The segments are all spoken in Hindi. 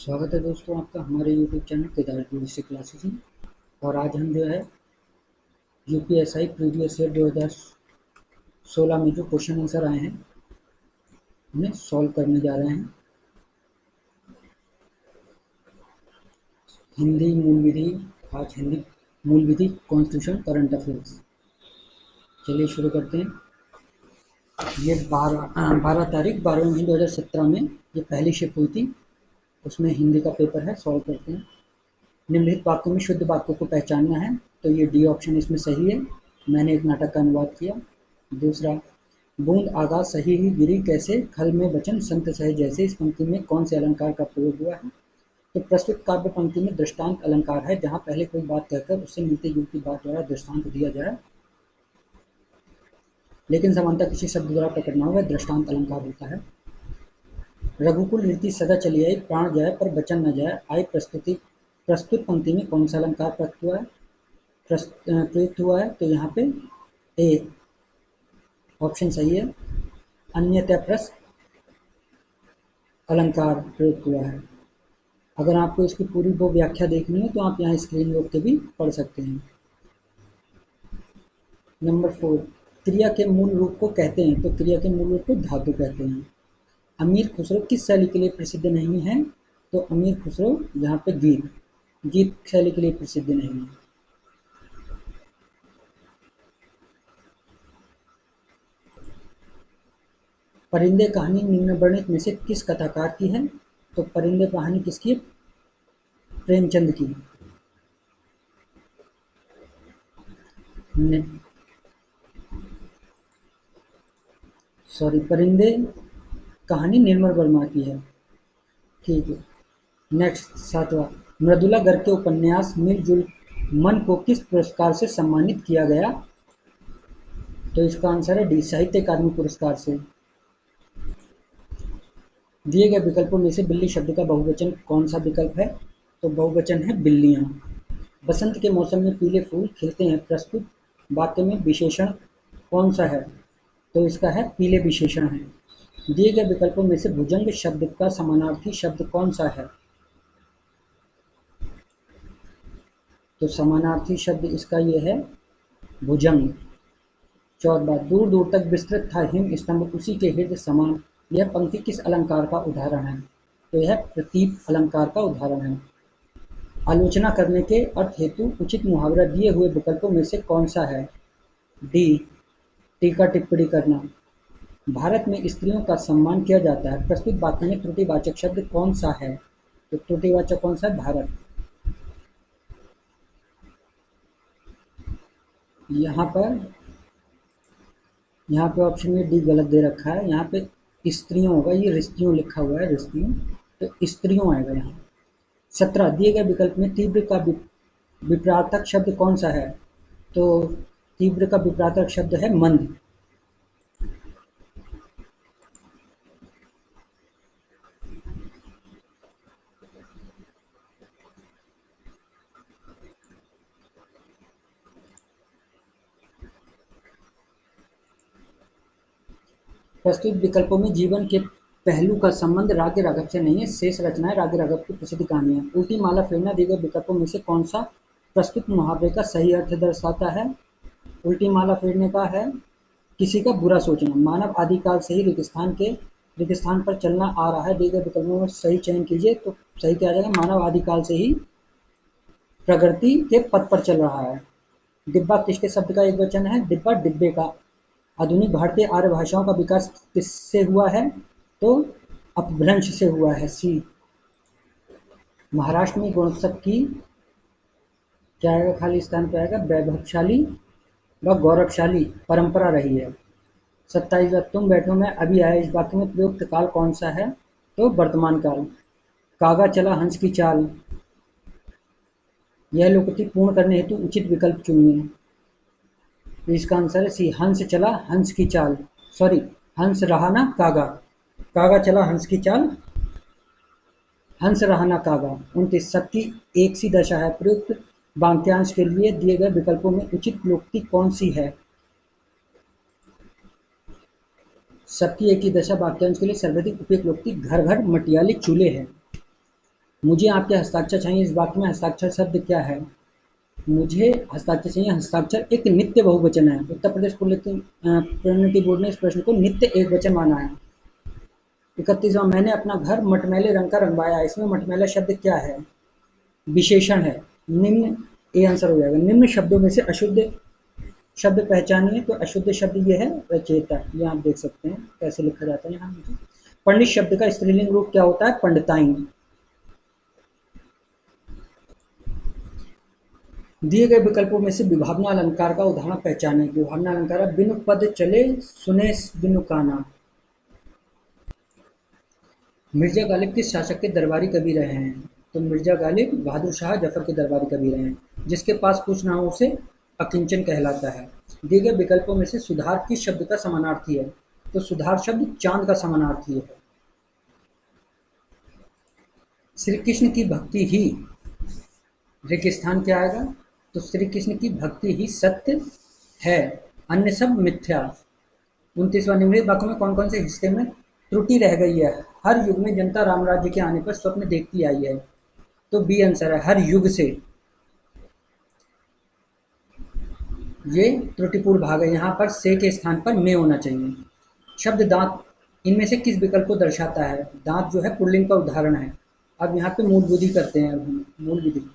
स्वागत है दोस्तों आपका हमारे YouTube channel Kedar basic classes में। और आज हम जो है यूपीएसआई प्रीवियस ईयर 2016 में जो क्वेश्चन आंसर आए हैं उन्हें सॉल्व करने जा रहे हैं। हिंदी मूल विधि, आज हिंदी मूल विधि, कॉन्स्टिट्यूशन, करंट अफेयर्स। चलिए शुरू करते हैं। ये 12 तारीख 12 महीने 2017 में ये पहली शिफ्ट हुई थी, उसमें हिंदी का पेपर है। सॉल्व करते हैं। निम्नलिखित वाक्यों में शुद्ध वाक्यों को पहचानना है, तो ये डी ऑप्शन इसमें सही है। मैंने एक नाटक का अनुवाद किया। दूसरा, बूंद आगाज सही ही गिरी कैसे, खल में वचन संत सहे जैसे, इस पंक्ति में कौन से अलंकार का प्रयोग हुआ है? तो प्रस्तुत काव्य पंक्ति में दृष्टांत अलंकार है, जहाँ पहले कोई बात कहकर उससे मिलती जुलती बात द्वारा दृष्टांत दिया जाए, लेकिन समानता किसी शब्द द्वारा प्रकट न हो, वह दृष्टांत अलंकार होता है। रघुकुल रीति सदा चली आई, प्राण जाए पर वचन न जाए, आई प्रस्तुत पंक्ति में कौन सा अलंकार प्रयुक्त हुआ है? तो यहाँ पे ए ऑप्शन सही है, अन्यथा प्रश्न अलंकार प्रयुक्त हुआ है। अगर आपको इसकी पूरी वो व्याख्या देखनी है तो आप यहाँ स्क्रीन रोक के भी पढ़ सकते हैं। नंबर 4, क्रिया के मूल रूप को कहते हैं, तो क्रिया के मूल रूप को धातु कहते हैं। अमीर खुसरो किस शैली के लिए प्रसिद्ध नहीं है? तो अमीर खुसरो यहाँ पे गीत शैली के लिए प्रसिद्ध नहीं है। परिंदे कहानी निम्न वर्णित में से किस कथाकार की है? तो परिंदे कहानी किसकी है? प्रेमचंद की। परिंदे कहानी निर्मल वर्मा की है। ठीक है। नेक्स्ट 7वां, मृदुला गर्ग के उपन्यास मिलजुल मन को किस पुरस्कार से सम्मानित किया गया? तो इसका आंसर है डी, साहित्य अकादमी पुरस्कार से। दिए गए विकल्पों में से बिल्ली शब्द का बहुवचन कौन सा विकल्प है? तो बहुवचन है बिल्लियां। बसंत के मौसम में पीले फूल खिलते हैं, प्रस्तुत वाक्य में विशेषण कौन सा है? तो इसका है पीले विशेषण है। दिए गए विकल्पों में से भुजंग शब्द का समानार्थी शब्द कौन सा है? तो समानार्थी शब्द इसका ये है भुजंग। 14, दूर दूर तक विस्तृत था हिम स्तंभ उसी के हृदय समान, यह पंक्ति किस अलंकार का उदाहरण है? तो यह प्रतीप अलंकार का उदाहरण है। आलोचना करने के अर्थ हेतु उचित मुहावरा दिए हुए विकल्पों में से कौन सा है? डी, टीका टिप्पणी करना। भारत में स्त्रियों का सम्मान किया जाता है, प्रस्तुत वाक्य में त्रुटिवाचक शब्द कौन सा है? तो त्रुटिवाचक कौन सा है? भारत। यहाँ पे ऑप्शन में डी गलत दे रखा है, यहाँ पे स्त्रियों होगा, ये रिश्तियों लिखा हुआ है, रिश्तियों, तो स्त्रियों आएगा यहाँ। 17, दिए गए विकल्प में तीव्र का विपरार्थक शब्द कौन सा है? तो तीव्र का विपरार्थक शब्द है मंद। प्रस्तुत विकल्पों में जीवन के पहलू का संबंध राग राघव से नहीं है, शेष रचनाएं राग राघव की प्रसिद्ध कहानियां। उल्टी माला फेरना दिए गए विकल्पों में से कौन सा प्रस्तुत मुहावरे का सही अर्थ दर्शाता है? उल्टी माला फेरने का है किसी का बुरा सोचना। मानव आदिकाल से ही रेगिस्तान पर चलना आ रहा है, दिए गए विकल्पों में सही चयन कीजिए। तो सही क्या आ जाएगा? मानव आदिकाल से ही प्रगति के पथ पर चल रहा है। डिब्बा किसके शब्द का एक वचन है? डिब्बा डिब्बे का। आधुनिक भारतीय आर्य भाषाओं का विकास किससे हुआ है? तो अपभ्रंश से हुआ है, सी। महाराष्ट्र में गुणोत्सव की क्या आएगा? खाली स्थान पर आएगा वैभवशाली व गौरवशाली परंपरा रही है। 27, तुम बैठो मैं अभी आया, इस वाक्य में प्रयुक्त काल कौन सा है? तो वर्तमान काल। कागा चला हंस की चाल, यह लोकोक्ति पूर्ण करने हेतु उचित विकल्प चुनिए। तो इसका आंसर है सी, हंस चला हंस की चाल, सॉरी हंस रहा ना कागा, कागा चला हंस की चाल, हंस रहा ना कागा। 29, सबकी एक सी दशा है, प्रयुक्त वाक्यांश के लिए दिए गए विकल्पों में उचित लोकोक्ति कौन सी है? सबकी एक ही दशा वाक्यांश के लिए सर्वाधिक उपयुक्त लोकोक्ति घर घर मटियाले चूल्हे है। मुझे आपके हस्ताक्षर चाहिए, इस वाक्य में हस्ताक्षर शब्द क्या है? मुझे हस्ताक्षर चाहिए, हस्ताक्षर एक नित्य बहुवचन है। उत्तर प्रदेश प्रोन्नति बोर्ड ने इस प्रश्न को नित्य एकवचन माना है। 31वां, मैंने अपना घर मटमैले रंग का रंगवाया। इसमें मटमैला शब्द क्या है? विशेषण है। निम्न, ए आंसर हो जाएगा। निम्न शब्दों में से अशुद्ध शब्द पहचानिए। तो अशुद्ध शब्द ये है रचयिता। ये आप देख सकते हैं कैसे लिखा जाता है यहाँ मुझे। पंडित शब्द का स्त्रीलिंग रूप क्या होता है? पंडिताइन। दिए गए विकल्पों में से विभावना अलंकार का उदाहरण पहचाने। विभावना अलंकार, बिनु पद चले सुने बिनु काना। मिर्जा गालिब किस शासक के दरबारी कवि रहे हैं? तो मिर्जा गालिब बहादुर शाह जफर के दरबारी कवि रहे हैं। जिसके पास कुछ ना हो उसे अकिंचन कहलाता है। दिए गए विकल्पों में से सुधार किस शब्द का समानार्थी है? तो सुधार शब्द चांद का समानार्थी है। श्री कृष्ण की भक्ति ही रेगिस्तान क्या आएगा? तो श्री कृष्ण की भक्ति ही सत्य है, अन्य सब मिथ्या। 29वां, निम्नलिखित वाक्यों में कौन कौन से हिस्से में त्रुटि रह गई है? हर युग में जनता राम राज्य के आने पर स्वप्न देखती आई है। तो बी आंसर है, हर युग से। ये त्रुटिपूर्ण भाग है, यहाँ पर से के स्थान पर में होना चाहिए। शब्द दांत इनमें से किस विकल्प को दर्शाता है? दांत जो है पुल्लिंग का उदाहरण है। अब यहाँ पे मूल विधि करते हैं। अब हम मूल विधि,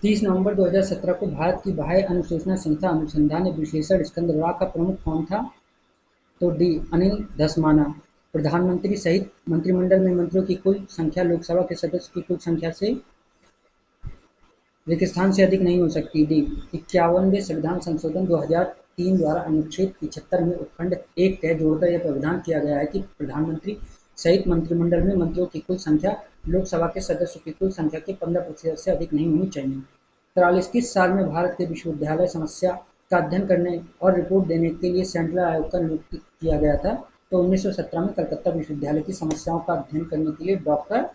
30 नवंबर 2017 को भारत की बाह्य अनुसूचना संस्था अनुसंधान एवं विश्लेषण स्कंदराग का प्रमुख कौन था? तो डी अनिल धस्माना। प्रधानमंत्री सहित मंत्रिमंडल में मंत्रियों की कुल संख्या लोकसभा के सदस्यों की कुल संख्या से रेगिस्तान से अधिक नहीं हो सकती। डी 51वें संविधान संशोधन 2003 द्वारा अनुच्छेद 75 में उपखंड 1 तय जोड़कर यह प्रावधान किया गया है कि प्रधानमंत्री सहित मंत्रिमंडल में मंत्रियों की कुल संख्या लोकसभा के सदस्यों की कुल संख्या के 15% से अधिक नहीं होनी चाहिए। 43, किस साल में भारत के विश्वविद्यालय समस्या का अध्ययन करने और रिपोर्ट देने के लिए सेंट्रल आयोग का नियुक्त किया गया था? तो 1917 में कलकत्ता विश्वविद्यालय की समस्याओं का अध्ययन करने के लिए डॉक्टर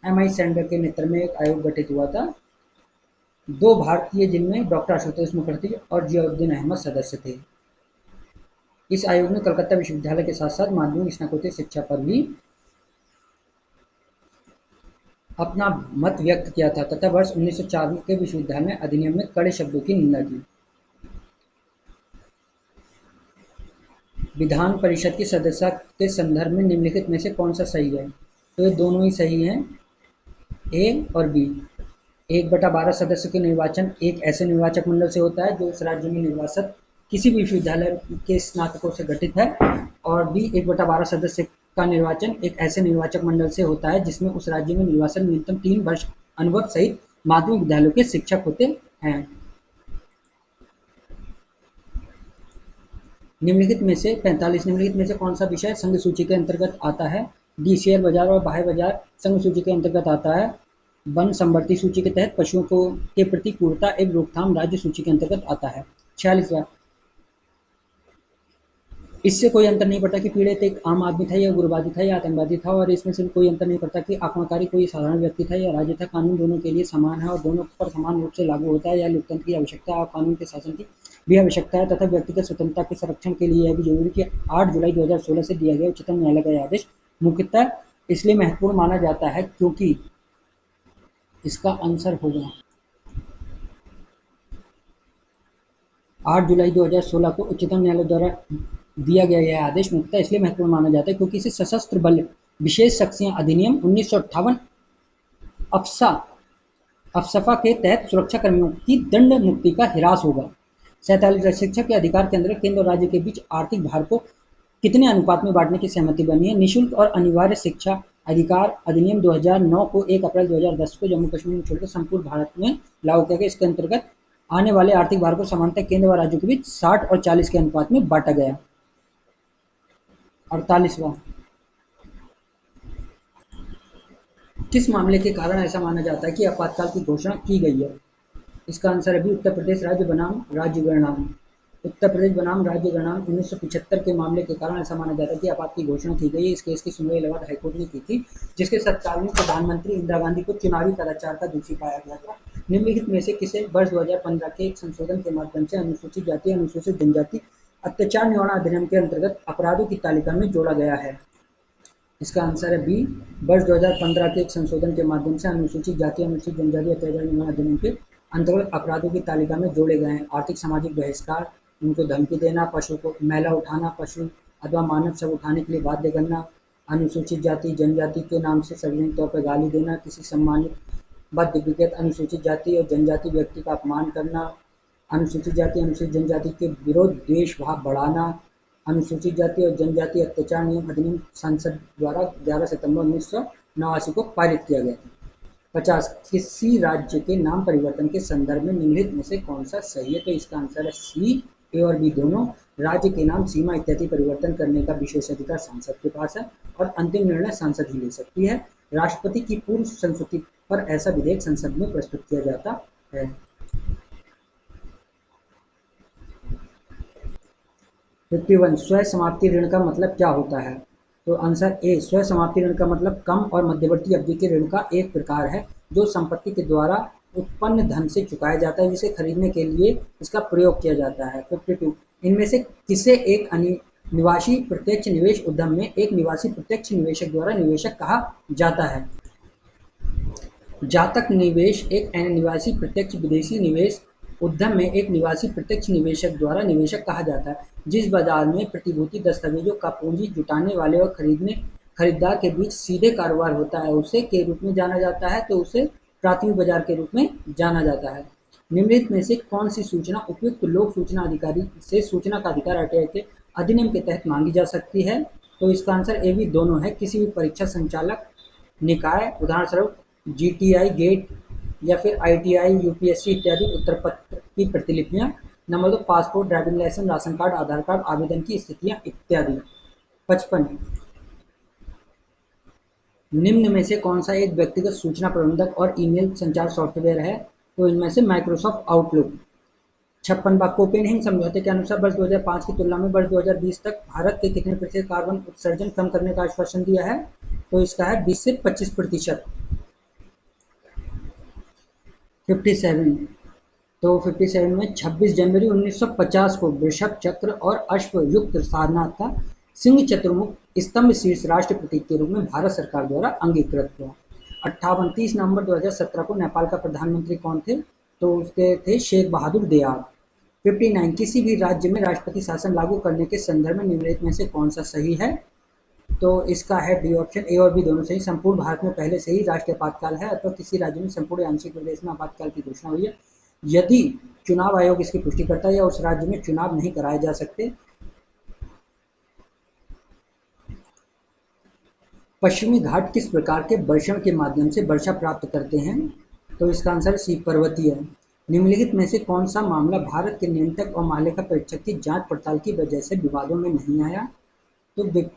MI सेंडर के नेतृत्व में एक आयोग गठित हुआ था। 2 भारतीय, जिनमें डॉक्टर आशुतोष मुखर्जी और जियाउद्दीन अहमद सदस्य थे। इस आयोग ने कलकत्ता विश्वविद्यालय के साथ साथ माध्यमिक स्नातकोत्तर शिक्षा पर भी अपना मत व्यक्त किया था तथा वर्ष 1904 के विश्वविद्यालय अधिनियम में कड़े शब्दों की निंदा की। विधान परिषद की सदस्यता के संदर्भ में निम्नलिखित में से कौन सा सही है? तो ये दोनों ही सही हैं, ए और बी। 1/12 सदस्य के निर्वाचन एक ऐसे निर्वाचक मंडल से होता है जो उस राज्य में निर्वासित किसी भी विश्वविद्यालय के स्नातकों से गठित है। और बी 1/12 सदस्य का निर्वाचन एक ऐसे निर्वाचक मंडल से होता है जिसमें उस राज्य में निर्वासन न्यूनतम 3 वर्ष अनुभव सहित माध्यमिक विद्यालयों के शिक्षक होते हैं। निम्नलिखित में से 45, निम्नलिखित में से कौन सा विषय संघ सूची के अंतर्गत आता है? डी शेयर बाजार और बाह्य बाजार संघ सूची के अंतर्गत आता है। वन संवर्ती सूची के तहत पशुओं को के प्रति क्रूरता एवं रोकथाम राज्य सूची के अंतर्गत आता है। 46वां, इससे कोई अंतर नहीं पड़ता कि पीड़ित एक आम आदमी था या उग्रवादी था या आतंकवादी था, और इसमें से कोई अंतर नहीं पड़ता कि आक्रमणकारी कोई साधारण व्यक्ति था या राज्य था। कानून दोनों के लिए समान है और दोनों पर समान रूप से लागू होता है। यह लोकतंत्र की आवश्यकता और कानून के शासन की भी आवश्यकता है तथा व्यक्तिगत स्वतंत्रता के संरक्षण के लिए यह भी जरूरी कि 8 जुलाई 2016 से दिया गया उच्चतम न्यायालय का आदेश मुख्यतः इसलिए महत्वपूर्ण माना जाता है क्योंकि इसका आंसर होगा 8 जुलाई 2016 को उच्चतम न्यायालय द्वारा दिया गया यह आदेश मुख्यतः इसलिए महत्वपूर्ण माना जाता है क्योंकि इसे सशस्त्र बल विशेष शक्तियां अधिनियम 1958 अफसफा के तहत सुरक्षा कर्मियों की दंड मुक्ति का हिरास होगा। 47, शिक्षा के अधिकार के अंदर केंद्र और राज्य के बीच आर्थिक भार को कितने अनुपात में बांटने की सहमति बनी है? निःशुल्क और अनिवार्य शिक्षा अधिकार अधिनियम 2009 को 1 अप्रैल 2010 को जम्मू कश्मीर में छोड़कर संपूर्ण भारत में लागू किया गया। इसके अंतर्गत आने वाले आर्थिक भार को समानतः केंद्र व राज्यों के बीच 60 और 40 के अनुपात में बांटा गया। 48वां, किस मामले के कारण ऐसा माना जाता है कि आपातकाल की घोषणा की गई है? इसका आंसर है बी, उत्तर प्रदेश राज्य बनाम राज्य गणना। उत्तर प्रदेश बनाम राज्य गणना 1975 के मामले के कारण ऐसा माना जाता है कि आपात की घोषणा की गई है। इस केस की सुनवाई इलाहाबाद हाईकोर्ट ने की थी, जिसके तत्कालीन प्रधानमंत्री इंदिरा गांधी को चुनावी कदाचार का दोषी पाया गया था। निम्नलिखित में से किसे वर्ष 2015 के एक संशोधन के माध्यम से अनुसूचित जाति, अनुसूचित जनजाति अत्याचार निवारण अधिनियम के अंतर्गत अपराधों की तालिका में जोड़ा गया है? इसका आंसर है बी, वर्ष 2015 के एक संशोधन के माध्यम से अनुसूचित जाति, अनुसूचित जनजाति अत्याचार निवारण अधिनियम के अंतर्गत अपराधों की तालिका में जोड़े गए हैं। आर्थिक सामाजिक बहिष्कार, उनको धमकी देना, पशु को मैला उठाना, पशु अथवा मानव शव उठाने के लिए बाध्य करना, अनुसूचित जाति जनजाति के नाम से सार्वजनिक तौर पर गाली देना, किसी सम्मानित व दिग्गज अनुसूचित जाति और जनजाति व्यक्ति का अपमान करना, अनुसूचित जाति अनुसूचित जनजाति के विरोध द्वेष भाव बढ़ाना, अनुसूचित जाति और जनजाति अत्याचार नियम अधिनियम संसद द्वारा 11 सितंबर 1989 को पारित किया गया था। 50, किसी राज्य के नाम परिवर्तन के संदर्भ में निम्नलिखित में से कौन सा सही है? तो इसका आंसर है सी, ए और बी दोनों। राज्य के नाम, सीमा इत्यादि परिवर्तन करने का विशेषाधिकार संसद के पास है और अंतिम निर्णय संसद ही ले सकती है। राष्ट्रपति की पूर्व संस्तुति पर ऐसा विधेयक संसद में प्रस्तुत किया जाता है। 51, स्वयं समाप्ति ऋण का मतलब क्या होता है? तो आंसर ए, स्वयं समाप्ति ऋण का मतलब कम और मध्यवर्ती अवधि के ऋण का एक प्रकार है जो संपत्ति के द्वारा उत्पन्न धन से चुकाया जाता है, जिसे खरीदने के लिए इसका प्रयोग किया जाता है। 52, इनमें से किसे एक निवासी प्रत्यक्ष निवेश उद्यम में एक निवासी प्रत्यक्ष निवेशक द्वारा निवेशक कहा जाता है? जातक निवेश एक निवासी प्रत्यक्ष विदेशी निवेश उद्यम में एक निवासी प्रत्यक्ष निवेशक द्वारा निवेशक कहा जाता है, जिस बाजार में प्रतिभूति दस्तावेजों का पूंजी जुटाने वाले और खरीदार के बीच सीधे कारोबार होता है, उसे के रूप में जाना जाता है, तो उसे प्राथमिक बाजार के रूप में जाना जाता है। निम्नलिखित में से कौन सी सूचना उपयुक्त लोक सूचना अधिकारी से सूचना का अधिकार आरटीआई के अधिनियम के तहत मांगी जा सकती है? तो इसका आंसर ए भी दोनों है। किसी भी परीक्षा संचालक निकाय, उदाहरणस्वरूप जीटीआई, गेट या फिर आईटीआई, यूपीएससी इत्यादि उत्तर पत्र की प्रतिलिपियां। Number 2, passport, driving licence, ration card, Aadhaar card आवेदन की स्थितियां इत्यादि। 55, निम्न में से कौन सा एक व्यक्तिगत सूचना प्रबंधक और ईमेल संचार सॉफ्टवेयर है? तो इनमें से माइक्रोसॉफ्ट आउटलुक। 56, कोपेनहेगन समझौते के अनुसार वर्ष 2005 की तुलना में वर्ष 2020 तक भारत के कितने प्रतिशत कार्बन उत्सर्जन कम करने का आश्वासन दिया है? तो इसका है 20 से 25%। 57, तो 57 में 26 जनवरी 1950 को वृषभ चक्र और अश्व युक्त सारनाथ का सिंह चतुर्मुख स्तंभ शीर्ष राष्ट्र प्रतीक के रूप में भारत सरकार द्वारा अंगीकृत हुआ। 58, 30 नवंबर 2017 को नेपाल का प्रधानमंत्री कौन थे? तो उसके थे शेख बहादुर देआब। 59, किसी भी राज्य में राष्ट्रपति शासन लागू करने के संदर्भ में निम्नलिखित में से कौन सा सही है? तो इसका है डी ऑप्शन, ए और बी दोनों सही। संपूर्ण भारत में पहले से ही राष्ट्रीय आपातकाल है अथवा किसी राज्य में संपूर्ण या आंशिक प्रदेश में आपातकाल की घोषणा हुई है यदि चुनाव आयोग इसकी पुष्टि करता है या उस राज्य में चुनाव नहीं कराए जा सकते। पश्चिमी घाट किस प्रकार के वर्षण के माध्यम से वर्षा प्राप्त करते हैं? तो इसका आंसर सी, पर्वतीय। निम्नलिखित में से कौन सा मामला भारत के नियंत्रक और महालेखा परीक्षक की जांच पड़ताल की वजह से विवादों में नहीं आया? तो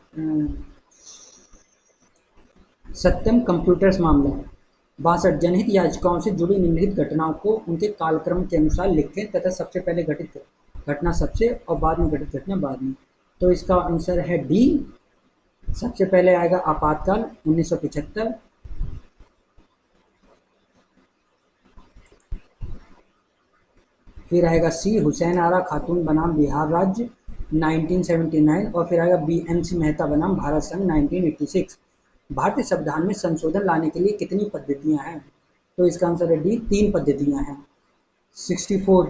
सत्यम कंप्यूटर्स मामला। 62, जनहित याचिकाओं से जुड़ी निम्नलिखित घटनाओं को उनके कालक्रम के अनुसार लिखें तथा सबसे पहले घटित घटना सबसे और बाद में घटित घटना बाद में। तो इसका आंसर है डी, सबसे पहले आएगा आपातकाल 1975, फिर आएगा सी, हुसैन आरा खातून बनाम बिहार राज्य 1979 और फिर आएगा बी, एम.सी. मेहता बनाम भारत संघ 1986। भारतीय संविधान में संशोधन लाने के लिए कितनी पद्धतियां हैं? तो इसका आंसर है डी, 3 पद्धतियां हैं। 64,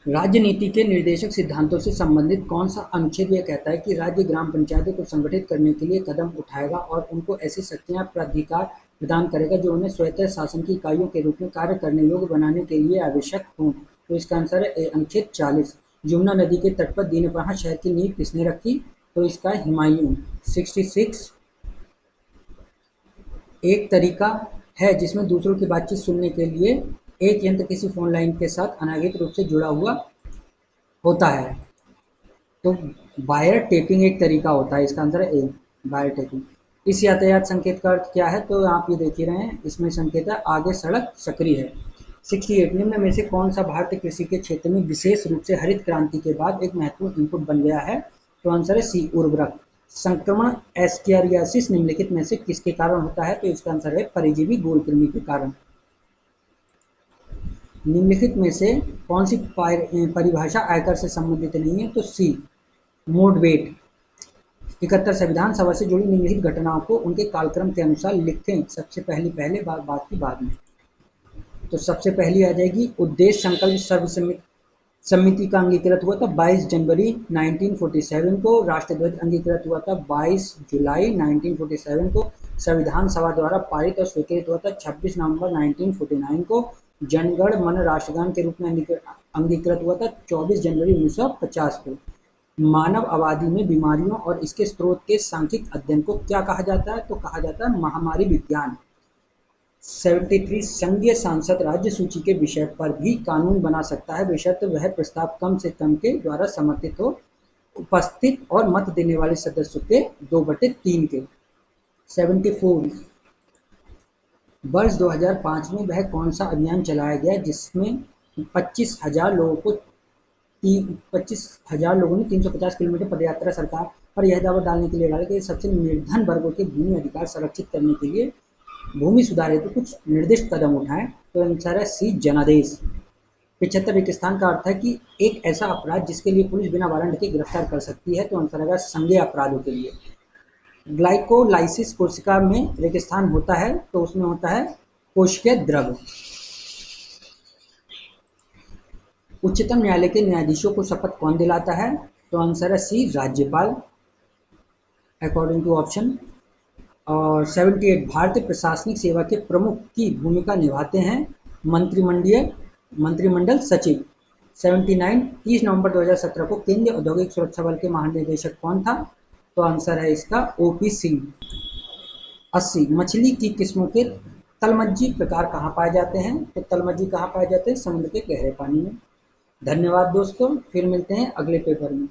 राज्य नीति के निर्देशक सिद्धांतों से संबंधित कौन सा अनुच्छेद यह कहता है कि राज्य ग्राम पंचायतों को संगठित करने के लिए कदम उठाएगा और उनको ऐसी शक्तियां प्राधिकार प्रदान करेगा जो उन्हें स्वतंत्र शासन की इकाइयों के रूप में कार्य करने योग्य बनाने के लिए आवश्यक हों? तो इसका आंसर है अनुच्छेद 40। यमुना नदी के तट पर दीनपनाह शहर की नींव किसने रखी? तो इसका हुमायूं। 66, एक तरीका है जिसमें दूसरों की बातचीत सुनने के लिए एक यंत्र किसी फोन लाइन के साथ अनाधिकृत रूप से जुड़ा हुआ होता है। तो वायर टेपिंग एक तरीका होता है, इसका आंसर है ए, वायर टेपिंग। इस यातायात संकेत का अर्थ क्या है, तो आप ये देख ही रहे हैं, इसमें संकेत है आगे सड़क सक्रिय है। 68 निम्न में से कौन सा भारतीय कृषि के क्षेत्र में विशेष रूप से हरित क्रांति के बाद एक महत्वपूर्ण इनपुट बन गया है, तो आंसर है सी उर्वरक। संक्रमण एस्केरियासिस निम्नलिखित में से किसके कारण होता है, तो इसका आंसर है परिजीवी गोलकृमि के कारण। निम्नलिखित में से कौन सी परिभाषा आयकर से संबंधित नहीं है, तो सी मोडवेट। 71 संविधान सभा से जुड़ी निम्नलिखित घटनाओं को उनके कालक्रम के अनुसार लिखें, सबसे पहले बात की बाद में। तो सबसे पहली आ जाएगी उद्देश्य संकल्प सर्व समिति का अंगीकृत हुआ था 22 जनवरी 1947 को। राष्ट्रध्वज अंगीकृत हुआ था 22 जुलाई 1947 को। संविधान सभा द्वारा पारित और स्वीकृत हुआ था 26 नवंबर 1949 को। जनगण मन राष्ट्रगान के रूप में अंगीकृत हुआ था 24 जनवरी 1950 को। मानव आबादी में बीमारियों और इसके स्रोत के सांख्यिक अध्ययन को क्या कहा जाता है, तो कहा जाता है महामारी विज्ञान। 73 संघीय सांसद राज्य सूची के विषय पर भी कानून बना सकता है, बशर्ते वह प्रस्ताव कम से कम के द्वारा समर्थित हो, उपस्थित और मत देने वाले सदस्यों के 2/3 के। 74 वर्ष 2005 में वह कौन सा अभियान चलाया गया जिसमें 25,000 लोगों ने 350 किलोमीटर पदयात्रा सरकार पर यह दावा डालने के लिए डाला कि सबसे निर्धन वर्गों के भूमि अधिकार संरक्षित करने के लिए भूमि सुधार हेतु कुछ निर्दिष्ट कदम उठाएं, तो आंसर है सी जनादेश। 75 रिक्तस्थान का अर्थ है कि एक ऐसा अपराध जिसके लिए पुलिस बिना वारंट के गिरफ्तार कर सकती है, तो आंसर है संज्ञेय अपराधों के लिए। ग्लाइकोलाइसिस कोशिका में रेगिस्तान होता है, तो उसमें होता है कोशिकीय द्रव। उच्चतम न्यायालय के न्यायाधीशों को शपथ कौन दिलाता है, तो आंसर है सी राज्यपाल, अकॉर्डिंग टू ऑप्शन। और 78 भारतीय प्रशासनिक सेवा के प्रमुख की भूमिका निभाते हैं मंत्रिमंडल सचिव। 79 30 नवंबर 2017 को केंद्रीय औद्योगिक सुरक्षा बल के महानिदेशक कौन था, तो आंसर है इसका ओपी सिंह। 80 मछली की किस्मों के तलमज्जी प्रकार कहाँ पाए जाते हैं, तो तलमज्जी कहाँ पाए जाते हैं, समुद्र के गहरे पानी में। धन्यवाद दोस्तों, फिर मिलते हैं अगले पेपर में।